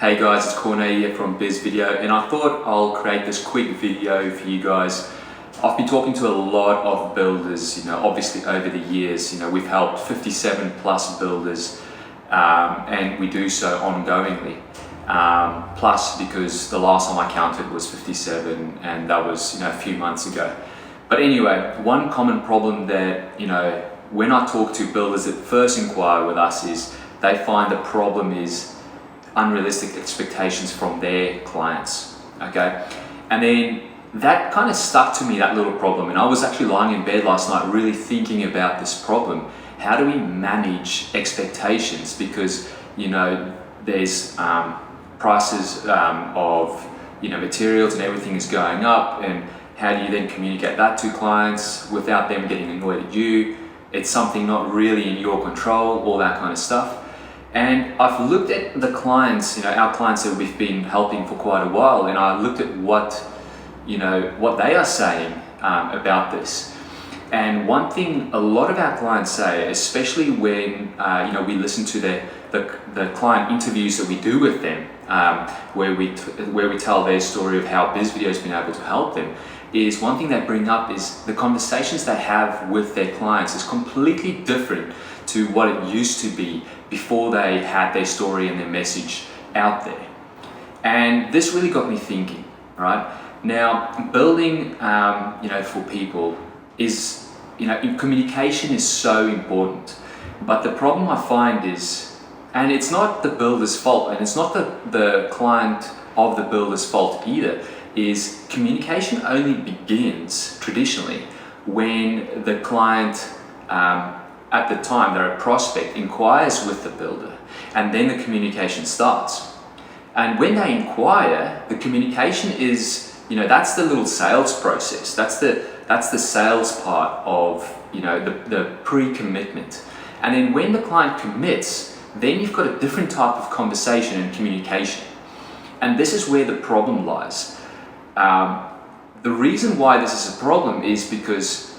Hey guys, it's Corne here from Biz Video, and I thought I'll create this quick video for you guys. I've been talking to a lot of builders, obviously over the years, we've helped 57 plus builders, and we do so ongoingly. Plus, because the last time I counted was 57, and that was, a few months ago. But anyway, one common problem that, when I talk to builders that first inquire with us is they find the problem is unrealistic expectations from their clients, okay? And then that kind of stuck to me, that little problem, and I was actually lying in bed last night really thinking about this problem. How do we manage expectations? Because, there's prices of, materials and everything is going up, and how do you then communicate that to clients without them getting annoyed at you? It's something not really in your control, all that kind of stuff. And I've looked at the clients, our clients that we've been helping for quite a while, and I looked at what they are saying about this. And one thing a lot of our clients say, especially when we listen to the client interviews that we do with them, where we tell their story of how Biz Video has been able to help them, is one thing they bring up is the conversations they have with their clients is completely different to what it used to be before they had their story and their message out there. And this really got me thinking, right? Now, building, for people is, communication is so important. But the problem I find is, and it's not the builder's fault, and it's not the client of the builder's fault either, is communication only begins traditionally when the client, at the time they're a prospect, inquires with the builder, and then the communication starts. And when they inquire, the communication is, that's the little sales process. That's the sales part of, the pre-commitment. And then when the client commits, then you've got a different type of conversation and communication. And this is where the problem lies. The reason why this is a problem is because,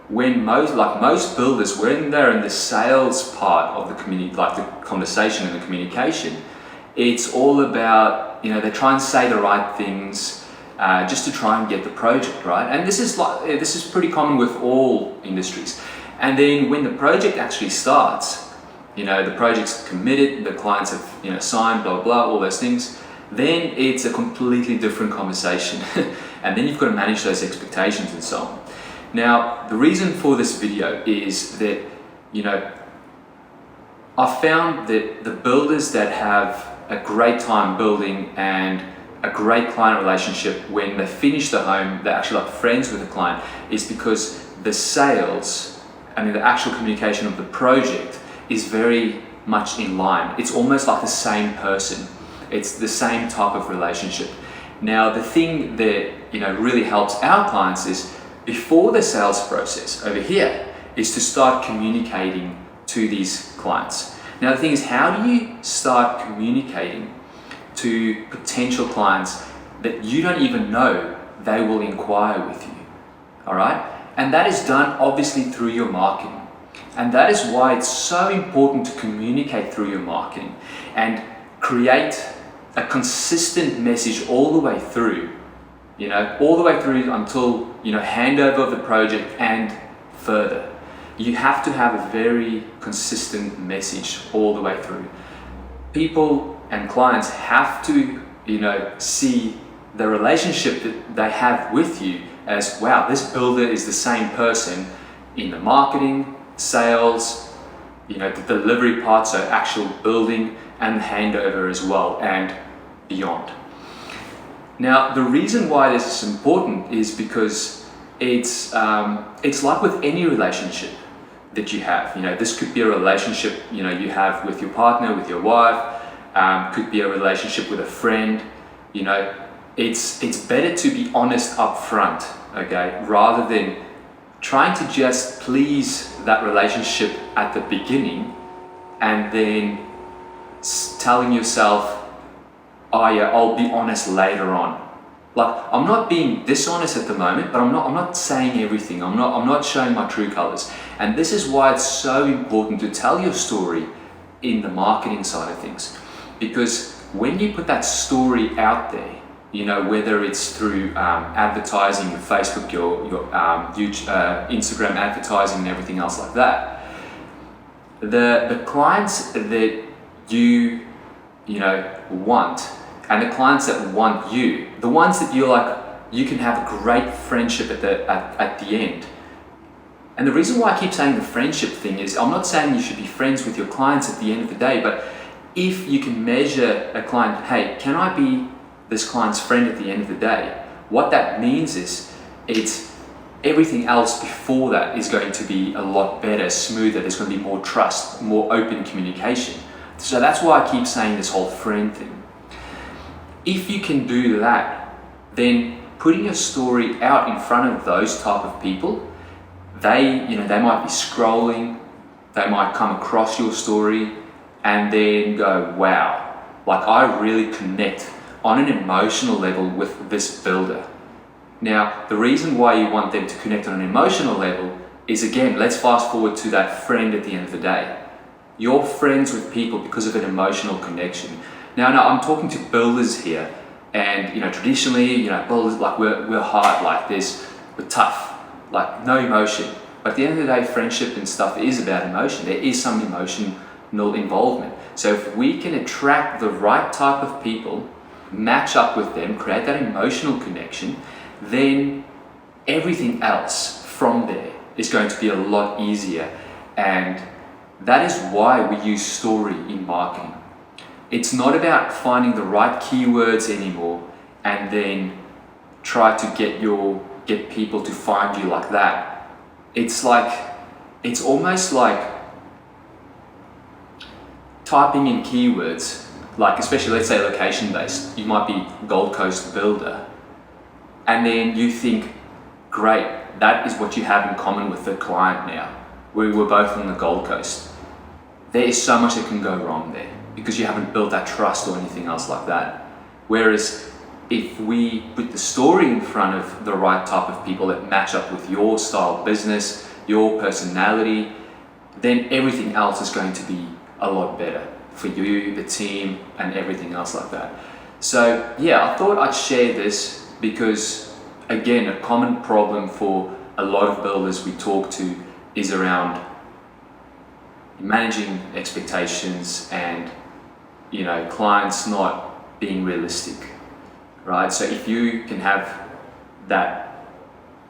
when most builders, when they're in the sales part of the the conversation and the communication, it's all about, they try and say the right things just to try and get the project right. And this is pretty common with all industries. And then when the project actually starts, the project's committed, the clients have signed, blah, blah, all those things, then it's a completely different conversation. And then you've got to manage those expectations and so on. Now, the reason for this video is that, I found that the builders that have a great time building and a great client relationship, when they finish the home, they're actually like friends with the client, is because the sales, the actual communication of the project is very much in line. It's almost like the same person. It's the same type of relationship. Now, the thing that really helps our clients is before the sales process over here is to start communicating to these clients. Now, the thing is, how do you start communicating to potential clients that you don't even know they will inquire with you? All right? And that is done obviously through your marketing. And that is why it's so important to communicate through your marketing and create a consistent message all the way through, all the way through until, handover of the project and further. You have to have a very consistent message all the way through. People and clients have to, see the relationship that they have with you as, wow, this builder is the same person in the marketing, sales, the delivery part, so actual building and the handover as well, and beyond. Now, the reason why this is important is because it's like with any relationship that you have. This could be a relationship you have with your partner, with your wife, could be a relationship with a friend. It's better to be honest up front, okay, rather than trying to just please that relationship at the beginning and then telling yourself, oh yeah, I'll be honest later on. Like, I'm not being dishonest at the moment, but I'm not saying everything. I'm not showing my true colors. And this is why it's so important to tell your story in the marketing side of things. Because when you put that story out there, you know, whether it's through advertising, your Facebook, your YouTube, Instagram advertising and everything else like that, the clients that you want, and the clients that want you, the ones that you're like, you can have a great friendship at the end. And the reason why I keep saying the friendship thing is, I'm not saying you should be friends with your clients at the end of the day, but if you can measure a client, hey, can I be this client's friend at the end of the day? What that means is, it's everything else before that is going to be a lot better, smoother. There's going to be more trust, more open communication. So that's why I keep saying this whole friend thing. If you can do that, then putting your story out in front of those type of people, they might be scrolling, they might come across your story and then go, wow, like I really connect on an emotional level with this builder. Now, the reason why you want them to connect on an emotional level is, again, let's fast forward to that friend at the end of the day. You're friends with people because of an emotional connection. Now, I'm talking to builders here, and traditionally, builders, like we're hard, like this, we're tough, like no emotion. But at the end of the day, friendship and stuff is about emotion. There is some emotional involvement. So if we can attract the right type of people, match up with them, create that emotional connection, then everything else from there is going to be a lot easier. And that is why we use story in marketing. It's not about finding the right keywords anymore and then try to get people to find you like that. It's almost like typing in keywords, like especially let's say location based. You might be Gold Coast builder, and then you think, great, that is what you have in common with the client now. We were both on the Gold Coast. There is so much that can go wrong there because you haven't built that trust or anything else like that. Whereas if we put the story in front of the right type of people that match up with your style of business, your personality, then everything else is going to be a lot better for you, the team, and everything else like that. So yeah, I thought I'd share this because, again, a common problem for a lot of builders we talk to is around managing expectations and clients not being realistic, right? So if you can have that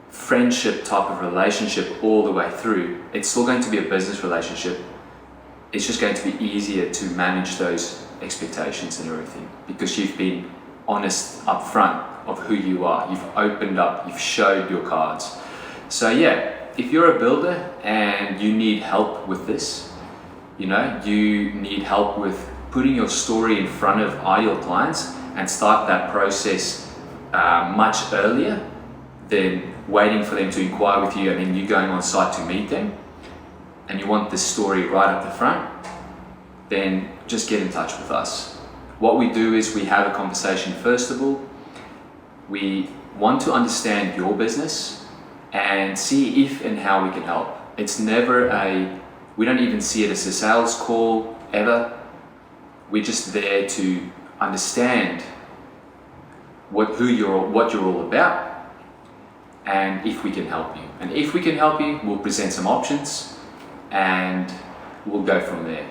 friendship type of relationship all the way through, it's still going to be a business relationship. It's just going to be easier to manage those expectations and everything because you've been honest up front of who you are. You've opened up, you've showed your cards. So yeah, if you're a builder and you need help with this, you need help with putting your story in front of ideal clients and start that process much earlier than waiting for them to inquire with you and then you going on site to meet them, and you want this story right up the front, then just get in touch with us. What we do is we have a conversation first of all. We want to understand your business and see if and how we can help. It's never we don't even see it as a sales call ever. We're just there to understand what you're all about and if we can help you. And if we can help you, we'll present some options and we'll go from there.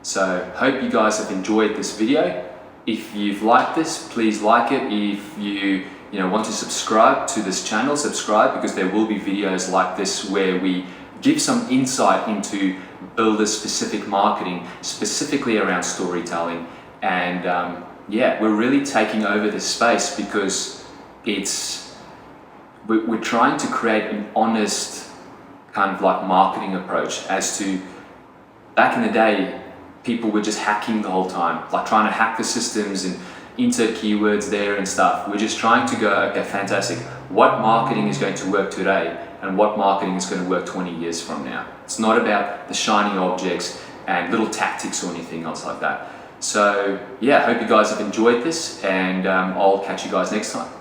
So hope you guys have enjoyed this video. If you've liked this, please like it. If you want to subscribe to this channel, subscribe, because there will be videos like this where we give some insight into builder specific marketing, specifically around storytelling. And we're really taking over this space because we're trying to create an honest kind of like marketing approach. As to back in the day, people were just hacking the whole time, like trying to hack the systems and insert keywords there and stuff. We're just trying to go, okay, fantastic. What marketing is going to work today and what marketing is going to work 20 years from now? It's not about the shiny objects and little tactics or anything else like that. So yeah, I hope you guys have enjoyed this, and I'll catch you guys next time.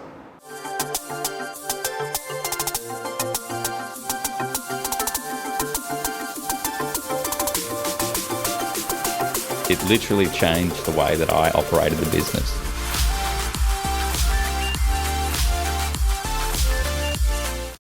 It literally changed the way that I operated the business.